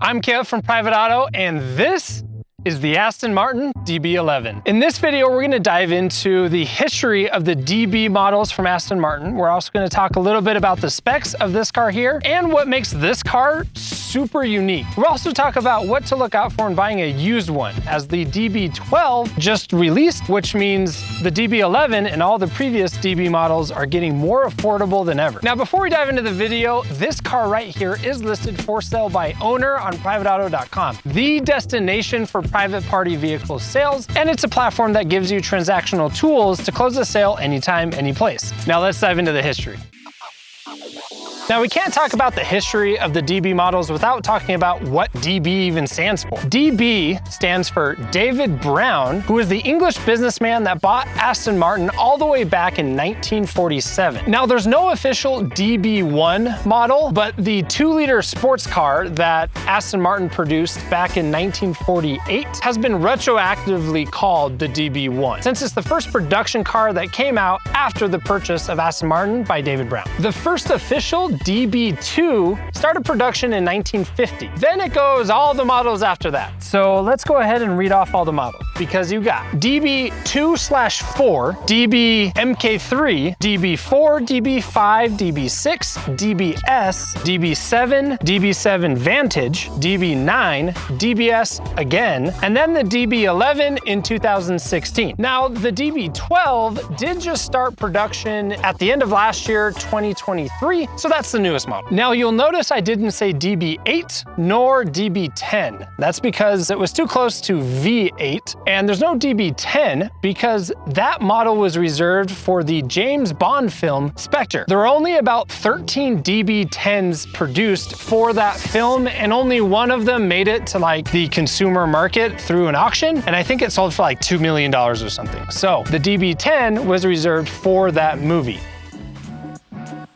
I'm Kev from Private Auto, and this is the Aston Martin DB11. In this video, we're gonna dive into the history of the DB models from Aston Martin. We're also gonna talk a little bit about the specs of this car here and what makes this car super unique. We'll also talk about what to look out for in buying a used one, as the DB12 just released, which means the DB11 and all the previous DB models are getting more affordable than ever. Now, before we dive into the video, this car right here is listed for sale by owner on privateauto.com, the destination for private party vehicle sales, and it's a platform that gives you transactional tools to close a sale anytime, any place. Now let's dive into the history. Now, we can't talk about the history of the DB models without talking about what DB even stands for. DB stands for David Brown, who is the English businessman that bought Aston Martin all the way back in 1947. Now, there's no official DB1 model, but the 2-liter sports car that Aston Martin produced back in 1948 has been retroactively called the DB1, since it's the first production car that came out after the purchase of Aston Martin by David Brown. The first official DB2 started production in 1950. Then it goes all the models after that. So let's go ahead and read off all the models, because you got DB2/4, DB MK3, DB4, DB5, DB6, DBS, DB7, DB7 Vantage, DB9, DBS again, and then the DB11 in 2016. Now, the DB12 did just start production at the end of last year, 2023, so that's the newest model. Now, you'll notice I didn't say DB8 nor DB10. That's because it was too close to V8, and there's no DB10 because that model was reserved for the James Bond film Spectre. There were only about 13 DB10s produced for that film, and only one of them made it to like the consumer market through an auction, and I think it sold for like $2 million or something. So the DB10 was reserved for that movie.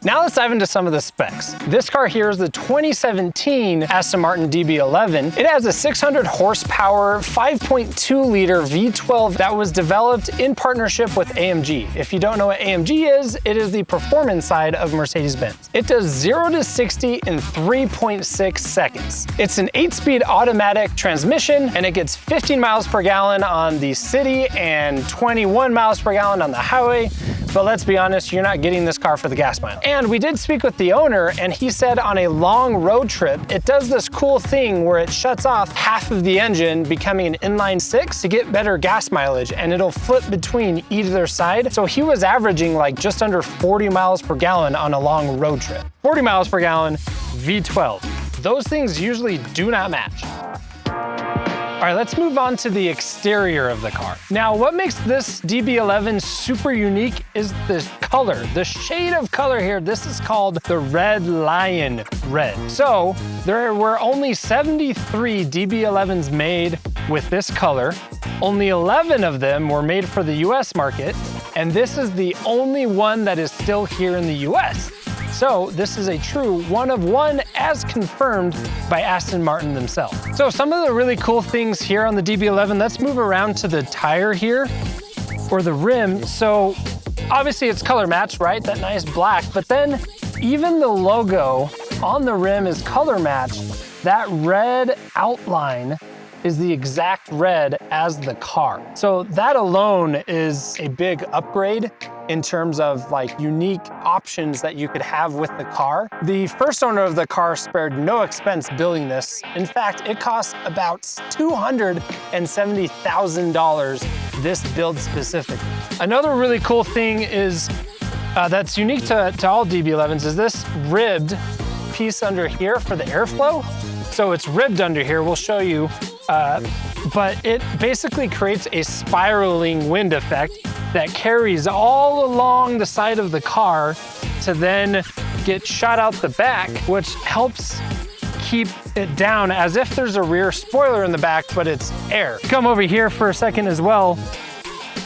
Now let's dive into some of the specs. This car here is the 2017 Aston Martin DB11. It has a 600 horsepower, 5.2-liter V12 that was developed in partnership with AMG. If you don't know what AMG is, it is the performance side of Mercedes-Benz. It does 0 to 60 in 3.6 seconds. It's an 8-speed automatic transmission, and it gets 15 miles per gallon on the city and 21 miles per gallon on the highway. But let's be honest, you're not getting this car for the gas mileage. And we did speak with the owner, and he said on a long road trip, it does this cool thing where it shuts off half of the engine, becoming an inline 6 to get better gas mileage, and it'll flip between either side. So he was averaging like just under 40 miles per gallon on a long road trip. 40 miles per gallon, V12. Those things usually do not match. All right, let's move on to the exterior of the car. Now, what makes this DB11 super unique is the color. The shade of color here, this is called the Red Lion Red. So there were only 73 DB11s made with this color. Only 11 of them were made for the US market, and this is the only one that is still here in the US. So this is a true one of one, as confirmed by Aston Martin themselves. So some of the really cool things here on the DB11, let's move around to the tire here, or the rim. So obviously it's color matched, right? That nice black, but then even the logo on the rim is color matched. That red outline is the exact red as the car. So that alone is a big upgrade in terms of like unique options that you could have with the car. The first owner of the car spared no expense building this. In fact, it cost about $270,000, this build specifically. Another really cool thing is that's unique to all DB11s is this ribbed piece under here for the airflow. So it's ribbed under here, we'll show you, but it basically creates a spiraling wind effect that carries all along the side of the car to then get shot out the back, which helps keep it down as if there's a rear spoiler in the back, but it's air. Come over here for a second as well.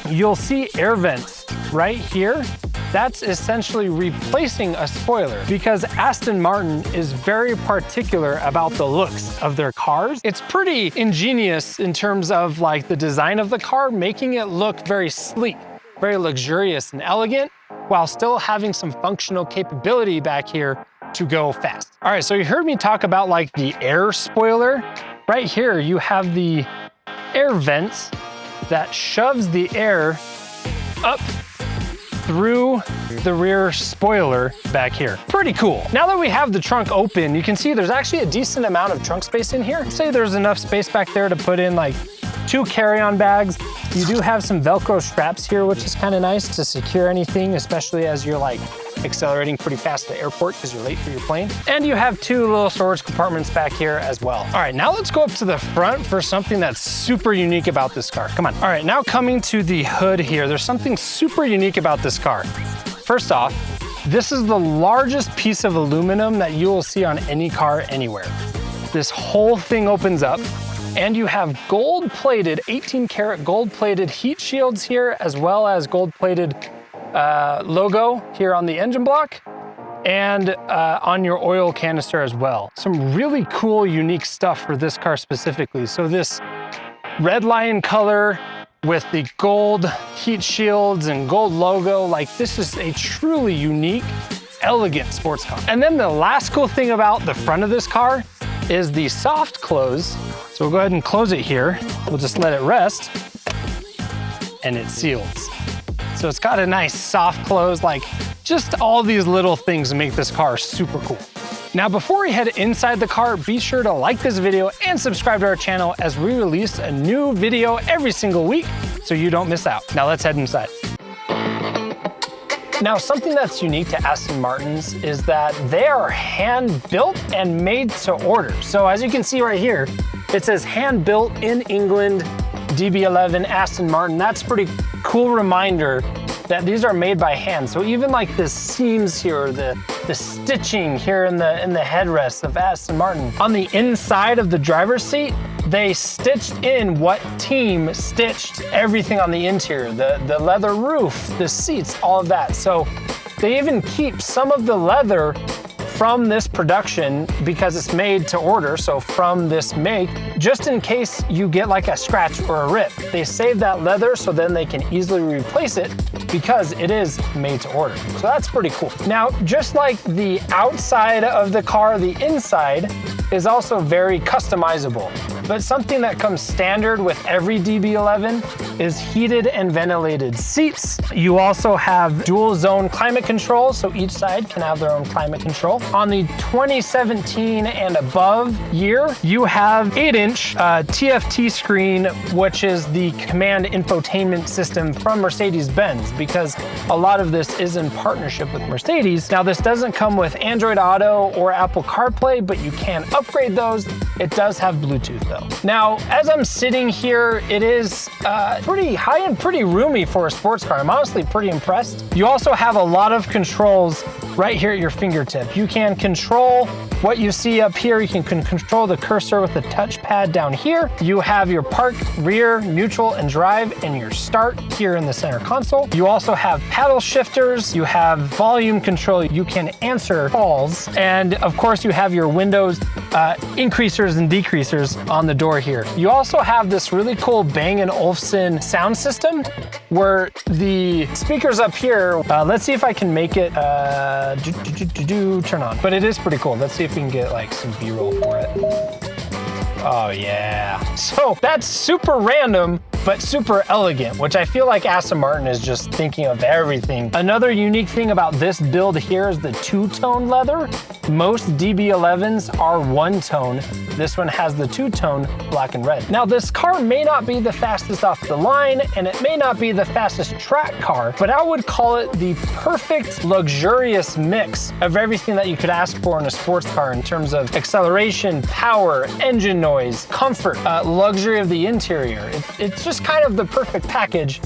You'll see air vents right here. That's essentially replacing a spoiler, because Aston Martin is very particular about the looks of their cars. It's pretty ingenious in terms of like the design of the car, making it look very sleek, very luxurious and elegant, while still having some functional capability back here to go fast. All right, so you heard me talk about like the air spoiler. Right here, you have the air vents that shoves the air up through the rear spoiler back here. Pretty cool. Now that we have the trunk open, you can see there's actually a decent amount of trunk space in here. Say there's enough space back there to put in like 2 carry-on bags. You do have some Velcro straps here, which is kind of nice to secure anything, especially as you're like accelerating pretty fast to the airport because you're late for your plane. And you have 2 little storage compartments back here as well. All right, now let's go up to the front for something that's super unique about this car. Come on. All right, now coming to the hood here, there's something super unique about this car. First off, this is the largest piece of aluminum that you will see on any car anywhere. This whole thing opens up, and you have gold-plated, 18-karat gold-plated heat shields here, as well as gold-plated logo here on the engine block and on your oil canister as well. Some really cool, unique stuff for this car specifically. So this red lion color with the gold heat shields and gold logo, like this is a truly unique, elegant sports car. And then the last cool thing about the front of this car is the soft close. So we'll go ahead and close it here. We'll just let it rest and it seals. So it's got a nice soft close, like just all these little things make this car super cool. Now, before we head inside the car, be sure to like this video and subscribe to our channel as we release a new video every single week so you don't miss out. Now let's head inside. Now, something that's unique to Aston Martins is that they are hand-built and made to order. So as you can see right here, it says hand-built in England, DB11 Aston Martin. That's a pretty cool reminder that these are made by hand. So even like the seams here, the stitching here in the headrest of Aston Martin. On the inside of the driver's seat, they stitched in what team stitched everything on the interior, the leather roof, the seats, all of that. So they even keep some of the leather from this production because it's made to order, so from this make, just in case you get like a scratch or a rip. They save that leather so then they can easily replace it because it is made to order. So that's pretty cool. Now, just like the outside of the car, the inside is also very customizable. But something that comes standard with every DB11 is heated and ventilated seats. You also have dual zone climate control, so each side can have their own climate control. On the 2017 and above year, you have 8-inch TFT screen, which is the command infotainment system from Mercedes-Benz, because a lot of this is in partnership with Mercedes. Now, this doesn't come with Android Auto or Apple CarPlay, but you can upgrade those. It does have Bluetooth though. Now, as I'm sitting here, it is pretty high and pretty roomy for a sports car. I'm honestly pretty impressed. You also have a lot of controls right here at your fingertip. You can control what you see up here. You can control the cursor with the touchpad down here. You have your park, rear, neutral, and drive, and your start here in the center console. You also have paddle shifters. You have volume control. You can answer calls. And of course, you have your windows increasers and decreasers on the door here. You also have this really cool Bang & Olufsen sound system where the speakers up here, let's see if I can make it turn on. But it is pretty cool. Let's see if we can get like some B-roll for it. Oh yeah. So that's super random, but super elegant, which I feel like Aston Martin is just thinking of everything. Another unique thing about this build here is the two-tone leather. Most DB11s are one-tone. This one has the two-tone black and red. Now, this car may not be the fastest off the line, and it may not be the fastest track car, but I would call it the perfect luxurious mix of everything that you could ask for in a sports car in terms of acceleration, power, engine noise, comfort, luxury of the interior. It's just kind of the perfect package.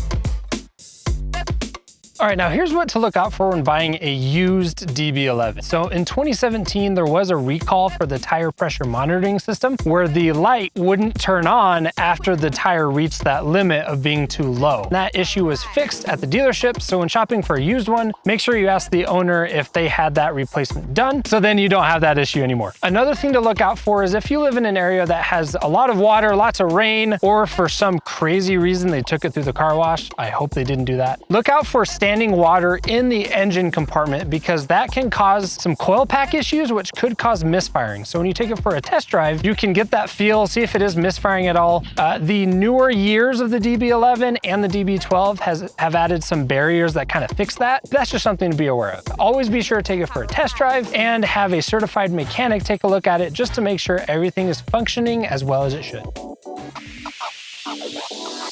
All right, now here's what to look out for when buying a used DB11. So in 2017, there was a recall for the tire pressure monitoring system where the light wouldn't turn on after the tire reached that limit of being too low. That issue was fixed at the dealership, so when shopping for a used one, make sure you ask the owner if they had that replacement done, so then you don't have that issue anymore. Another thing to look out for is if you live in an area that has a lot of water, lots of rain, or for some crazy reason they took it through the car wash. I hope they didn't do that. Look out for standing water in the engine compartment because that can cause some coil pack issues, which could cause misfiring. So when you take it for a test drive, you can get that feel, see if it is misfiring at all. The newer years of the DB11 and the DB12 have added some barriers that kind of fix that. That's just something to be aware of. Always be sure to take it for a test drive and have a certified mechanic take a look at it just to make sure everything is functioning as well as it should.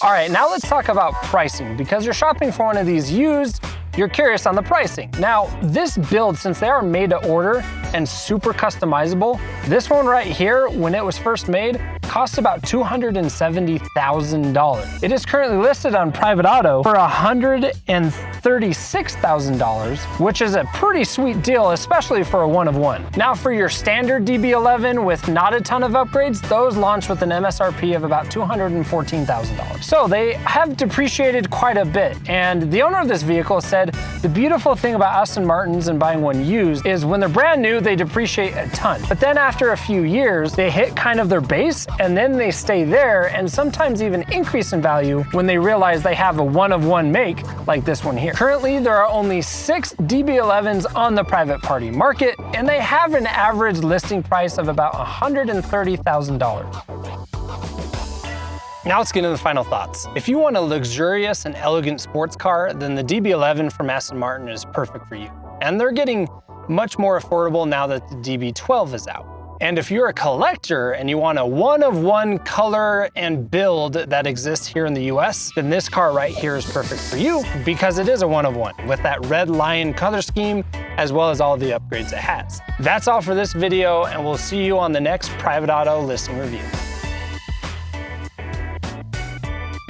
All right, now let's talk about pricing. Because you're shopping for one of these used, you're curious on the pricing. Now, this build, since they are made to order and super customizable, this one right here, when it was first made, cost about $270,000. It is currently listed on Private Auto for $136,000, which is a pretty sweet deal, especially for a one-of-one. Now, for your standard DB11 with not a ton of upgrades, those launch with an MSRP of about $214,000. So they have depreciated quite a bit, and the owner of this vehicle said the beautiful thing about Aston Martins and buying one used is when they're brand new, they depreciate a ton. But then after a few years, they hit kind of their base, and then they stay there and sometimes even increase in value when they realize they have a one-of-one make like this one here. Currently, there are only 6 DB11s on the private party market, and they have an average listing price of about $130,000. Now let's get into the final thoughts. If you want a luxurious and elegant sports car, then the DB11 from Aston Martin is perfect for you. And they're getting much more affordable now that the DB12 is out. And if you're a collector and you want a one-of-one color and build that exists here in the US, then this car right here is perfect for you because it is a one-of-one with that red lion color scheme as well as all the upgrades it has. That's all for this video, and we'll see you on the next Private Auto listing review.